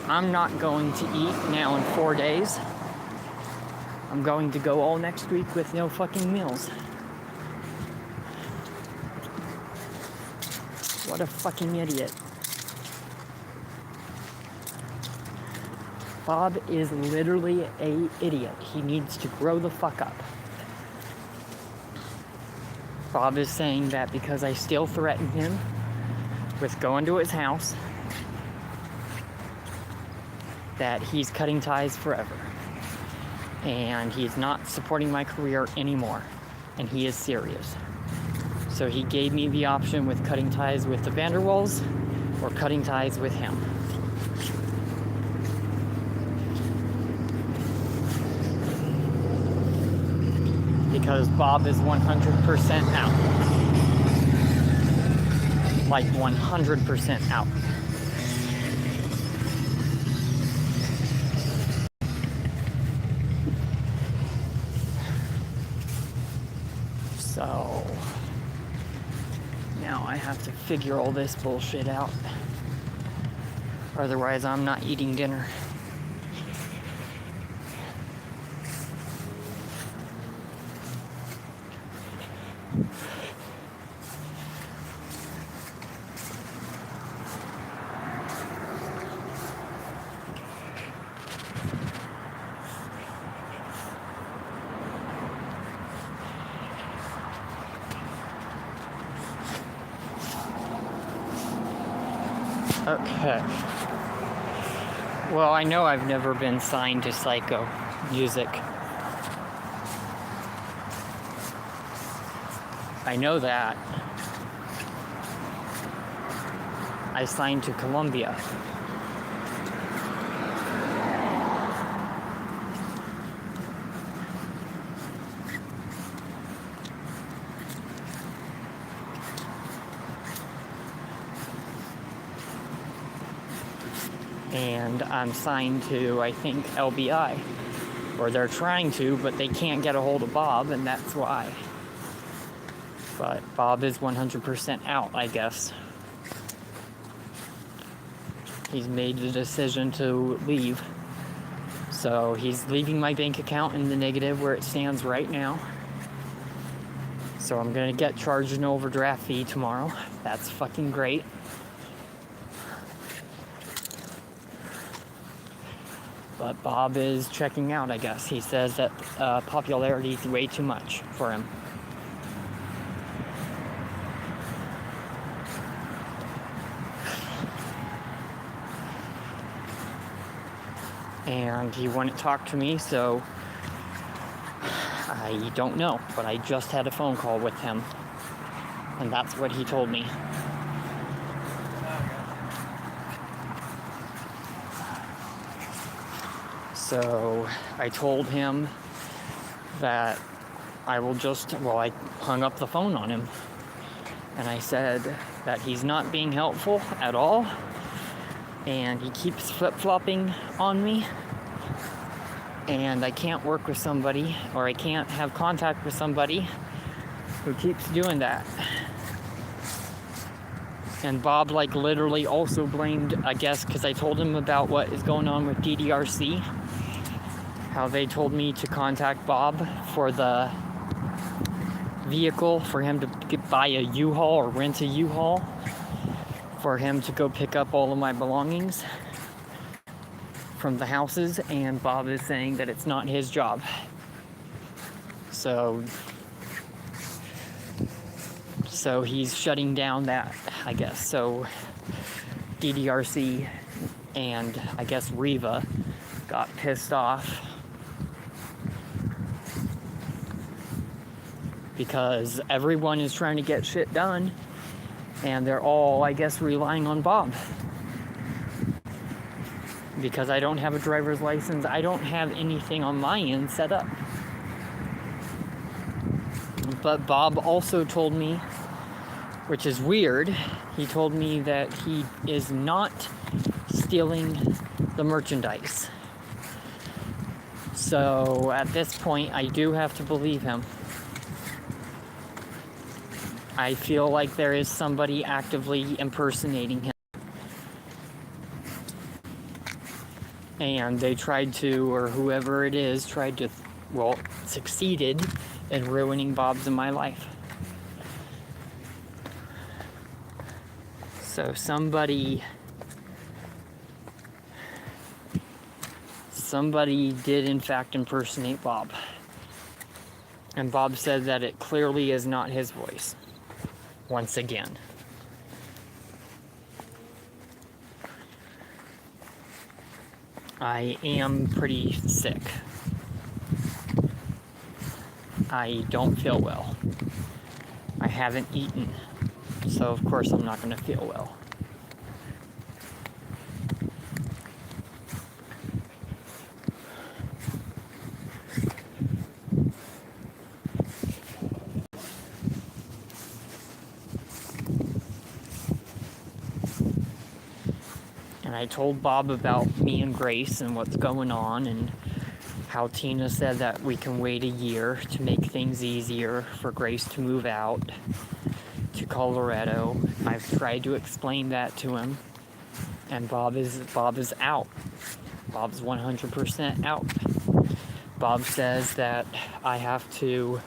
I'm not going to eat now in 4 days. I'm going to go all next week with no fucking meals. What a fucking idiot. Bob is literally an idiot. He needs to grow the fuck up. Bob is saying that because I still threaten him with going to his house, that he's cutting ties forever. And he's not supporting my career anymore. And he is serious. So he gave me the option with cutting ties with the Vanderwalls or cutting ties with him. Because Bob is 100% out. Like 100% out. So now I have to figure all this bullshit out. Otherwise, I'm not eating dinner. Okay. Well, I know I've never been signed to Psycho Music. I know that. I signed to Columbia. And I'm signed to, I think, LBI. Or they're trying to, but they can't get a hold of Bob, and that's why. But Bob is 100% out, I guess. He's made the decision to leave. So he's leaving my bank account in the negative where it stands right now. So I'm going to get charged an overdraft fee tomorrow. That's fucking great. But Bob is checking out, I guess. He says that popularity is way too much for him. And he wouldn't talk to me, so I don't know. But I just had a phone call with him. And that's what he told me. So I told him that I hung up the phone on him. And I said that he's not being helpful at all. And he keeps flip-flopping on me. And I can't work with somebody, or I can't have contact with somebody who keeps doing that. And Bob, literally also blamed, I guess, because I told him about what is going on with DDRC. How they told me to contact Bob for the vehicle, for him to buy a U-Haul or rent a U-Haul, for him to go pick up all of my belongings from the houses, and Bob is saying that it's not his job. So he's shutting down that, I guess. So DDRC and I guess Riva got pissed off because everyone is trying to get shit done, and they're all, I guess, relying on Bob. Because I don't have a driver's license, I don't have anything on my end set up. But Bob also told me, which is weird, he told me that he is not stealing the merchandise. So at this point, I do have to believe him. I feel like there is somebody actively impersonating him. And they tried to, or whoever it is, tried to, well, succeeded in ruining Bob's and my life. So somebody did in fact impersonate Bob. And Bob said that it clearly is not his voice. Once again. I am pretty sick. I don't feel well. I haven't eaten, so of course I'm not going to feel well. And I told Bob about me and Grace and what's going on, and how Tina said that we can wait a year to make things easier for Grace to move out to Colorado. I've tried to explain that to him, and Bob is out. Bob's 100% out. Bob says that I have to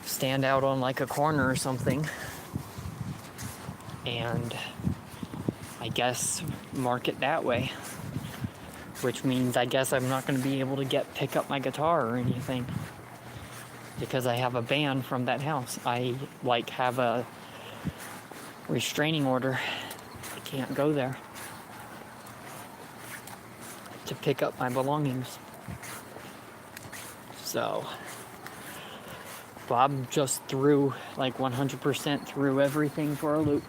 stand out on like a corner or something, and I guess mark it that way. Which means I guess I'm not going to be able to pick up my guitar or anything, because I have a ban from that house. I have a restraining order. I can't go there to pick up my belongings. So Bob just threw 100% threw everything for a loop.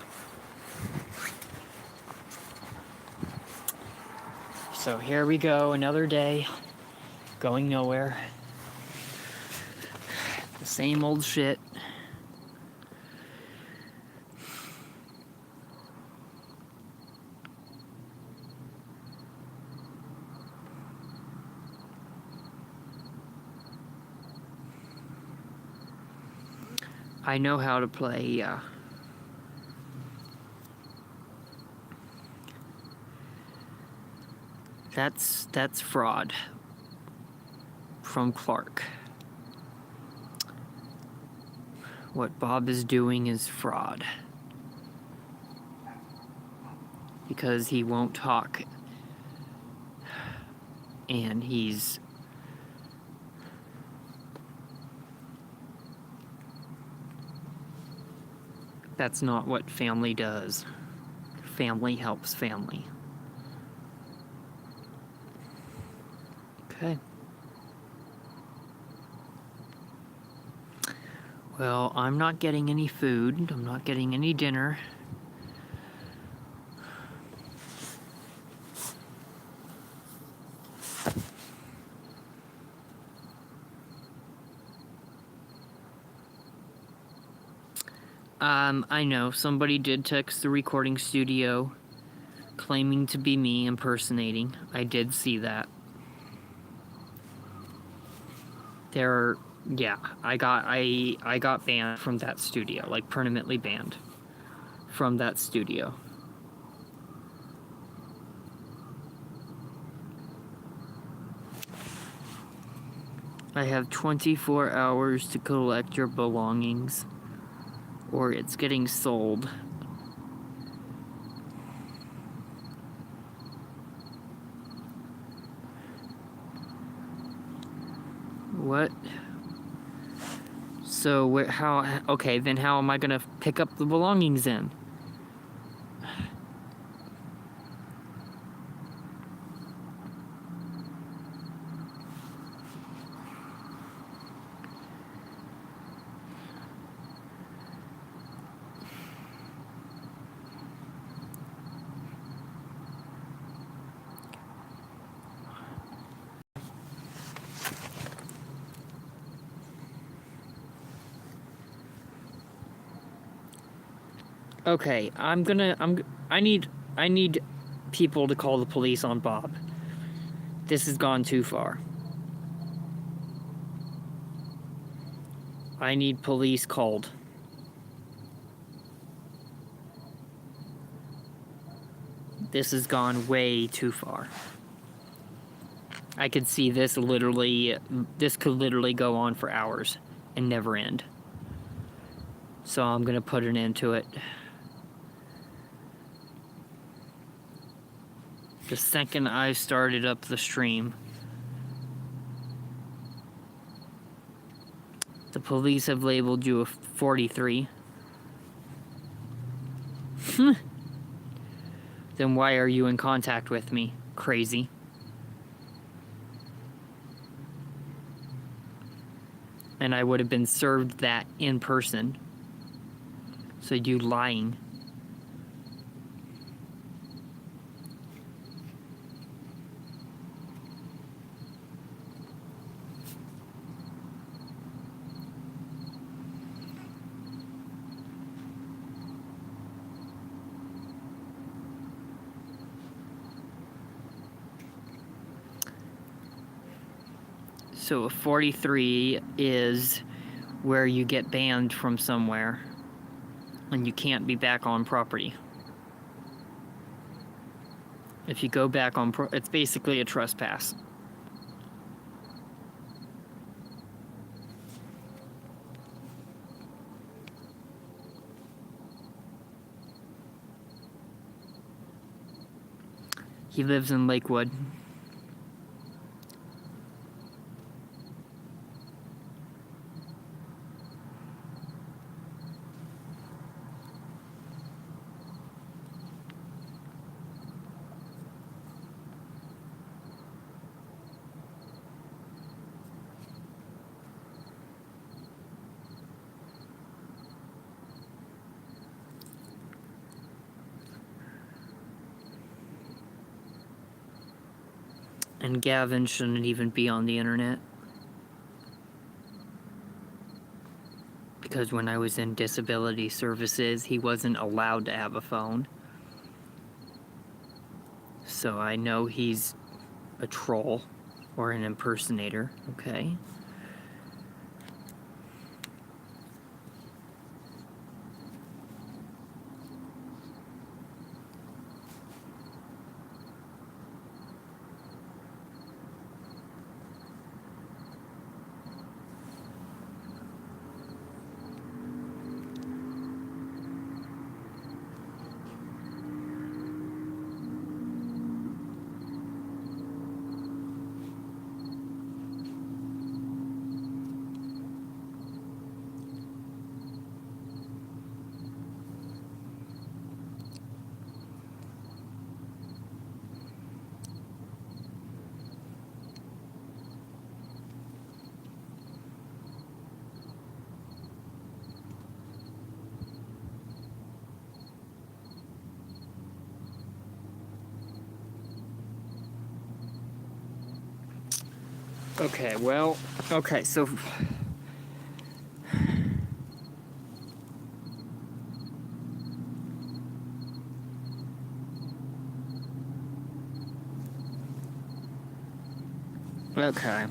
So here we go, another day, going nowhere. The same old shit. I know how to play, That's Fraud from Clark. What Bob is doing is fraud. Because he won't talk. And that's not what family does. Family helps family. Okay. Well, I'm not getting any food. I'm not getting any dinner. I know somebody did text the recording studio claiming to be me impersonating. I did see that. Yeah, I got banned from that studio, permanently banned from that studio. I have 24 hours to collect your belongings, or it's getting sold. What? So, okay, then how am I gonna pick up the belongings then? Okay, I need people to call the police on Bob. This has gone too far. I need police called. This has gone way too far. I could see this could literally go on for hours and never end. So I'm gonna put an end to it. The second I started up the stream, the police have labeled you a 43. Then why are you in contact with me? Crazy. And I would have been served that in person. So you lying. So a 43 is where you get banned from somewhere and you can't be back on property. If you go back on it's basically a trespass. He lives in Lakewood. And Gavin shouldn't even be on the internet. Because when I was in disability services, he wasn't allowed to have a phone. So I know he's a troll or an impersonator, okay? Okay, well, okay, so okay.